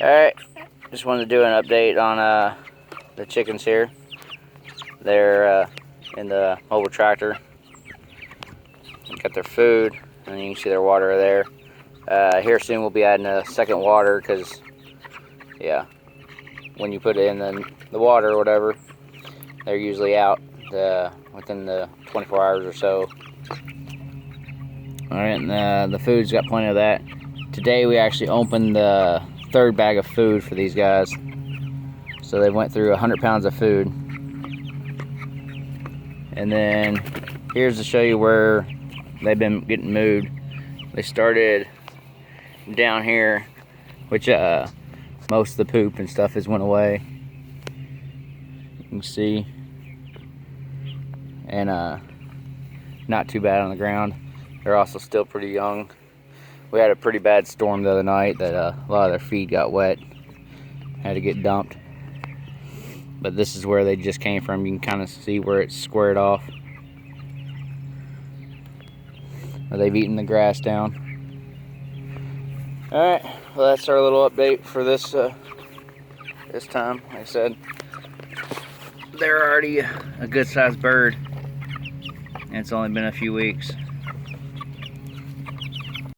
Alright, just wanted to do an update on the chickens here. They're in the mobile tractor. Got their food, and you can see their water there. Here soon we'll be adding a second water because, yeah, when you put it in the water or whatever, they're usually out within the 24 hours or so. Alright, and the food's got plenty of that. Today we actually opened the third bag of food for these guys. So they went through 100 pounds of food. And then here's to show you where they've been getting moved. They started down here, which most of the poop and stuff has went away. You can see. And not too bad on the ground. They're also still pretty young. We had a pretty bad storm the other night that a lot of their feed got wet. Had to get dumped. But this is where they just came from. You can kind of see where it's squared off. They've eaten the grass down. Alright, well that's our little update for this this time. Like I said, they're already a good sized bird. And it's only been a few weeks.